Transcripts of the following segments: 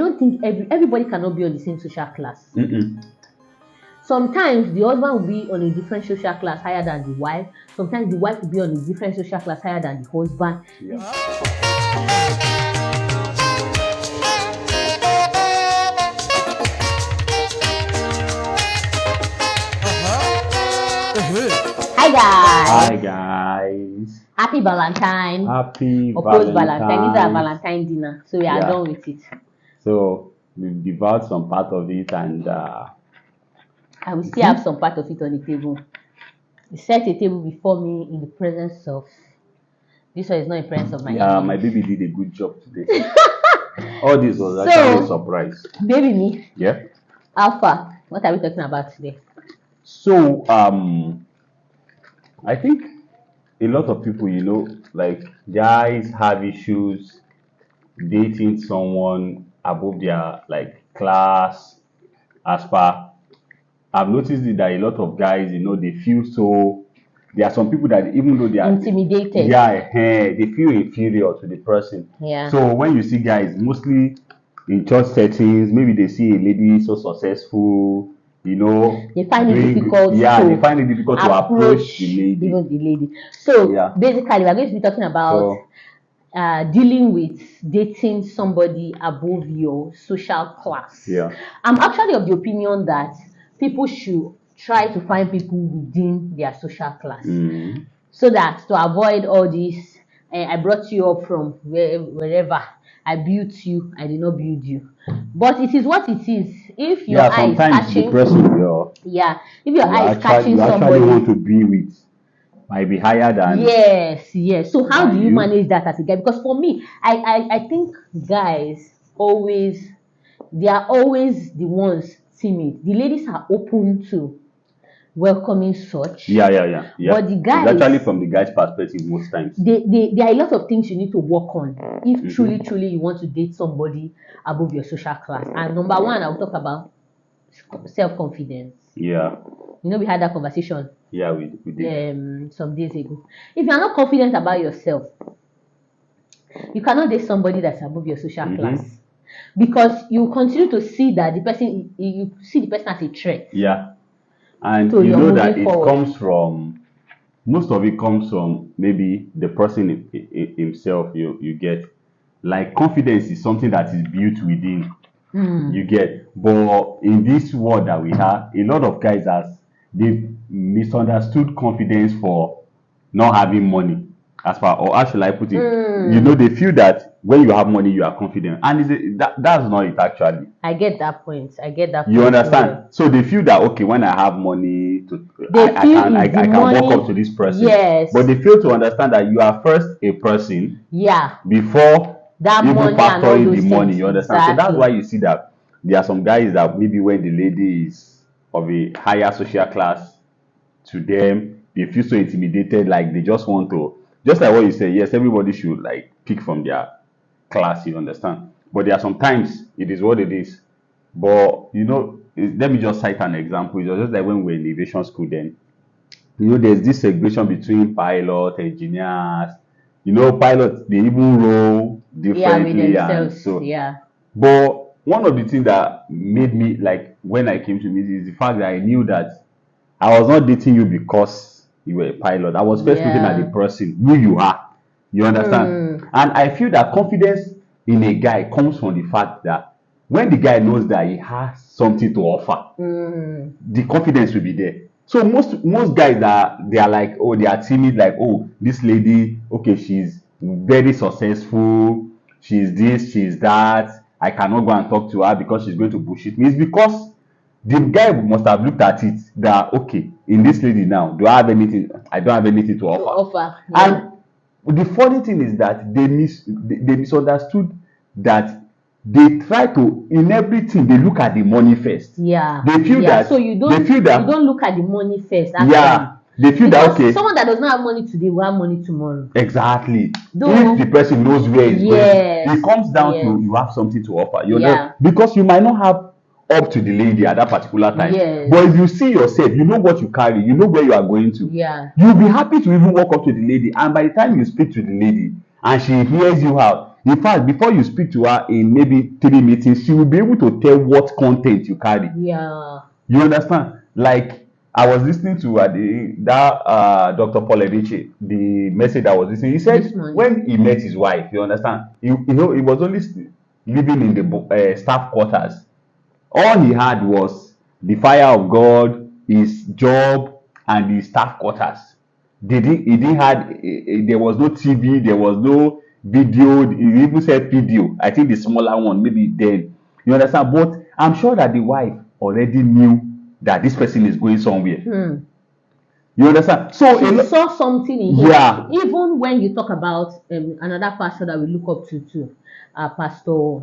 don't think everybody cannot be on the same social class. Sometimes the husband will be on a different social class higher than the wife. Sometimes the wife will be on a different social class higher than the husband. Hi guys. Hi guys. Happy Valentine. Happy or post Valentine. Valentine. These are Valentine dinner, so we are Yeah. done with it. So we've devoured some part of it, and I will still have some part of it on the table. You set a table before me in the presence of. This one is not in presence of my enemy. my baby did a good job today. All this was So- actually a surprise. Baby me, Yeah. Alpha. What are we talking about today? So I think a lot of people, like guys have issues dating someone above their class. As per I've noticed that a lot of guys, they feel so. There are some people that even though they are Intimidated. they feel inferior to the person. Yeah. So when you see guys, mostly in church settings, maybe they see a lady so successful, They find it difficult. they find it difficult to approach the lady. Even the lady. So Yeah. basically, we're going to be talking about dealing with dating somebody above your social class. Yeah. I'm actually of the opinion that people should try to find people within their social class, so that to avoid all this, I brought you up from wherever, I built you, I did not build you. But it is what it is. If your eye is sometimes the catching, person if your eye is catching you actually somebody, want to be with might be higher than yes. So how do you you. manage that as a guy? Because for me, I think guys always, they are always the ones timid. The ladies are open to welcoming such. Yeah. But the guys, it's actually from the guy's perspective most times. there are a lot of things you need to work on if truly you want to date somebody above your social class. And number one, I'll talk about self-confidence. Yeah. We had that conversation Yeah, we did. some days ago. If you're not confident about yourself, you cannot date somebody that's above your social class, because you continue to see that the person, you see the person as a threat. Yeah. And So you you're know that moving it forward. comes from, most of it comes from maybe the person himself. You get, like, confidence is something that is built within. You get, but in this world that we have, a lot of guys they've misunderstood confidence for not having money. As far, or how should I put it? They feel that when you have money, you are confident, and that's not it actually. I get that point. You understand? So they feel that, okay, when I have money, I can walk up to this person. Yes. But they fail to understand that you are first a person. Yeah. Before that even money and all factoring those the money. things. You understand? Exactly. So that's why you see that there are some guys that maybe when the lady is of a higher social class, to them they feel so intimidated, like they just want to, just like what you say. Yes, everybody should like pick from their class. You understand? But there are sometimes it is what it is. But let me just cite an example. It was just like when we were in aviation school then. There's this segregation between pilot, engineers. Pilots, they even roll differently. With themselves. But one of the things that made me, like, when I came to meet is the fact that I knew that I was not dating you because you were a pilot. I was first looking at the person, who you are. You understand? And I feel that confidence in a guy comes from the fact that when the guy knows that he has something to offer, the confidence will be there. So most guys they are like, oh, they are timid, like, oh, this lady, okay, she's very successful, she's this, she's that, I cannot go and talk to her because she's going to bullshit me. It's because the guy must have looked at it that, okay, in this lady now, do I have anything? I don't have anything to offer. And the funny thing is that they misunderstood that. They try to, in everything, they look at the money first. They feel that. So you don't look at the money first. Actually. They feel that, okay, someone that does not have money today will have money tomorrow. Exactly. If the person knows where it's going, it comes down to you have something to offer. Because you might not have up to the lady at that particular time. But if you see yourself, you know what you carry, you know where you are going to. You'll be happy to even walk up to the lady, and by the time you speak to the lady and she hears you out, In fact, before you speak to her in maybe 3 meetings, she will be able to tell what content you carry. Yeah. You understand? Like I was listening to Dr. Paul Ediche, the message I was listening. He said when he met his wife, you understand, he was only living in the staff quarters. All he had was the fire of God, his job, and his staff quarters. He didn't had there was no TV, there was no video. He even said video. I think the smaller one, maybe then. You understand? But I'm sure that the wife already knew that this person is going somewhere. You understand? So she saw something in him. Yeah. Even when you talk about another pastor that we look up to too, Pastor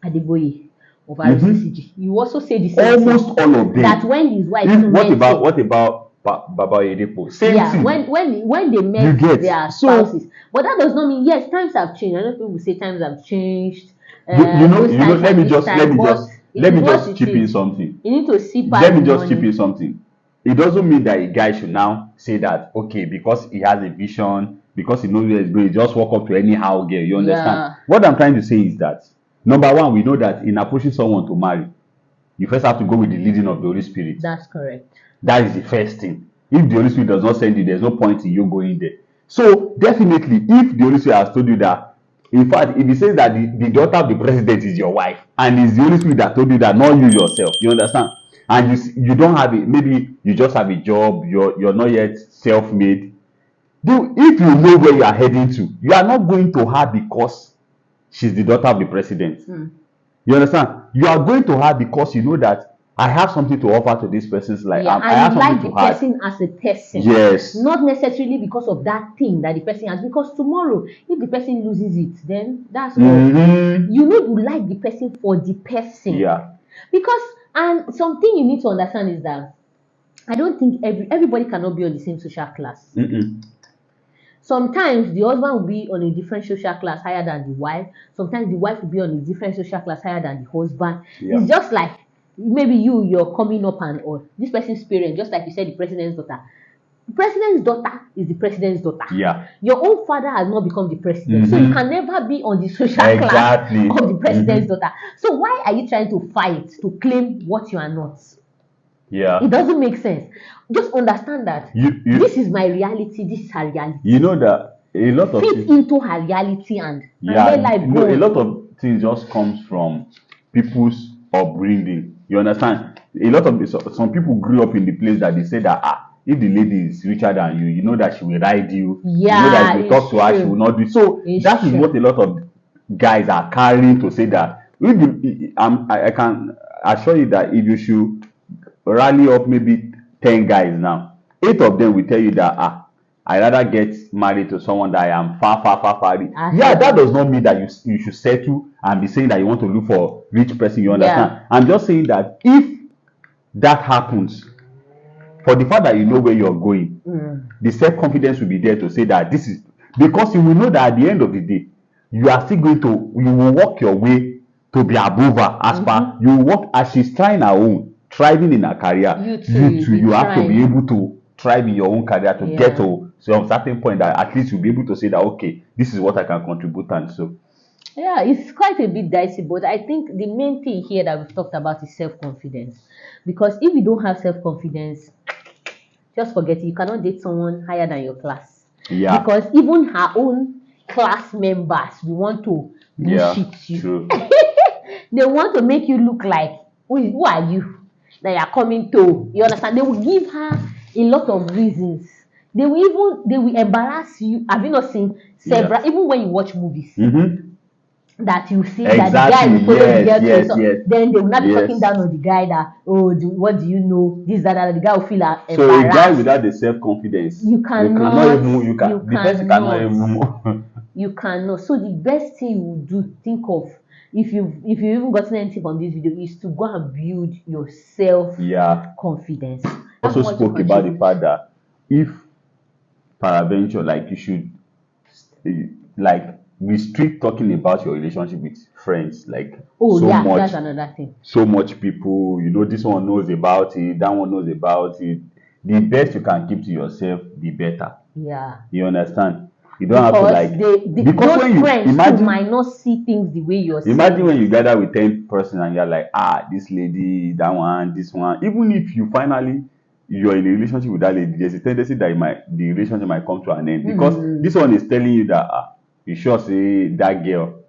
Adeboye of RCCG, you also say the same almost thing. all of them. That when his wife what about Baba Oyedepo? Same thing. When they met their spouses. But that does not mean, yes, times have changed. I know people say times have changed. Let me just chip in something. You need to see Let me just chip in something. It doesn't mean that a guy should now say that, okay, because he has a vision, because he knows where he's going, he just walk up to anyhow girl. You understand? Yeah. What I'm trying to say is that, number one, we know that in approaching someone to marry, you first have to go with the leading of the Holy Spirit. That's correct. That is the first thing. If the Holy Spirit does not send you, there's no point in you going there. So definitely, if the Holy Spirit has told you that, in fact, if he says that the daughter of the president is your wife, and it's the Holy Spirit that told you that, not you yourself, you understand? And you don't have it, maybe you just have a job, you're not yet self-made. If you know where you are heading to, you are not going to her because she's the daughter of the president. You understand? You are going to her because you know that I have something to offer to this person's life. Yeah, I have and you like the to person as a person. Yes. Not necessarily because of that thing that the person has. Because tomorrow, if the person loses it, then that's all. You know you like the person for the person. Yeah. Because, and something you need to understand is that I don't think everybody cannot be on the same social class. Sometimes the husband will be on a different social class higher than the wife. Sometimes the wife will be on a different social class higher than the husband. Yeah. It's just like maybe you're coming up and all. This person's parent, just like you said, the president's daughter. The president's daughter is the president's daughter. Yeah. Your own father has not become the president. So you can never be on the social class of the president's daughter. So why are you trying to fight to claim what you are not? Yeah. It doesn't make sense. Just understand that this is my reality, this is her reality. You know that a lot of fit into her reality and let life go. A lot of things just comes from people's upbringing. You understand? A lot of some people grew up in the place that they say that if the lady is richer than you, you know that she will ride you. Yeah, you know that if you talk to her, she will not do. So that is what a lot of guys are carrying to say that. I can assure you that if you should rally up maybe 10 guys now, 8 of them will tell you that I rather get married to someone that I am far. Yeah, that does not mean that you should settle and be saying that you want to look for rich person. You understand? Yeah. I'm just saying that if that happens, for the fact that you know where you're going, the self-confidence will be there to say that this is, because you will know that at the end of the day, you are still going to, you will walk your way to be above her as per, you will walk as she's trying her own, thriving in her career. You have to be able to thrive in your own career to get to some certain point that at least you'll be able to say that, okay, this is what I can contribute. And so yeah, it's quite a bit dicey, but I think the main thing here that we've talked about is self-confidence. Because if you don't have self-confidence, just forget it. You cannot date someone higher than your class. Yeah. Because even her own class members will want to bullshit you. True. They want to make you look like, who are you that you are coming to? You understand? They will give her a lot of reasons. They will embarrass you. Have you not seen several? Even when you watch movies, that you see that the guy will follow the girl to so then they will not be talking down on the guy that, what do you know? This, that, the guy will feel embarrassed. So a guy without the self-confidence, the person cannot even you cannot. So the best thing you would do, think of, if you've even gotten anything from this video, is to go and build your self-confidence. Also spoke about the fact that if peradventure, like, you should like restrict talking about your relationship with friends, like that's another thing. So much people, this one knows about it, that one knows about it. The best you can keep to yourself, the better. Yeah. You understand? You don't have to like because those when you friends too imagine might not see things the way you're seeing. imagine when you gather with 10 person and you're like, this lady, that one, this one. Even if you finally you're in a relationship with that lady, there's a tendency that the relationship might come to an end because this one is telling you that you sure say that girl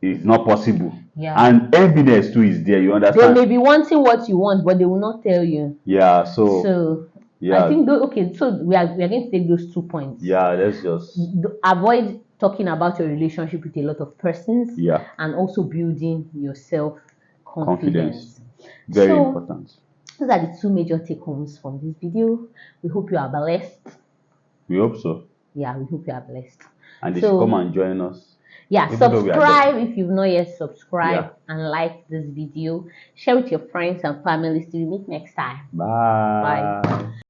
is not possible. Yeah. And evidence too is there. You They understand? may be wanting what you want, but they will not tell you. Yeah. So Yeah. I think okay, so we are going to take those 2 points. Yeah. Let's just avoid talking about your relationship with a lot of persons. Yeah. And also building your self confidence. Very important. Those are the 2 major take homes from this video. We hope you are blessed. We hope so. Yeah, we hope you are blessed. And they should come and join us. Yeah, subscribe if you've not yet subscribed, and like this video. Share with your friends and families. Till we meet next time. Bye. Bye.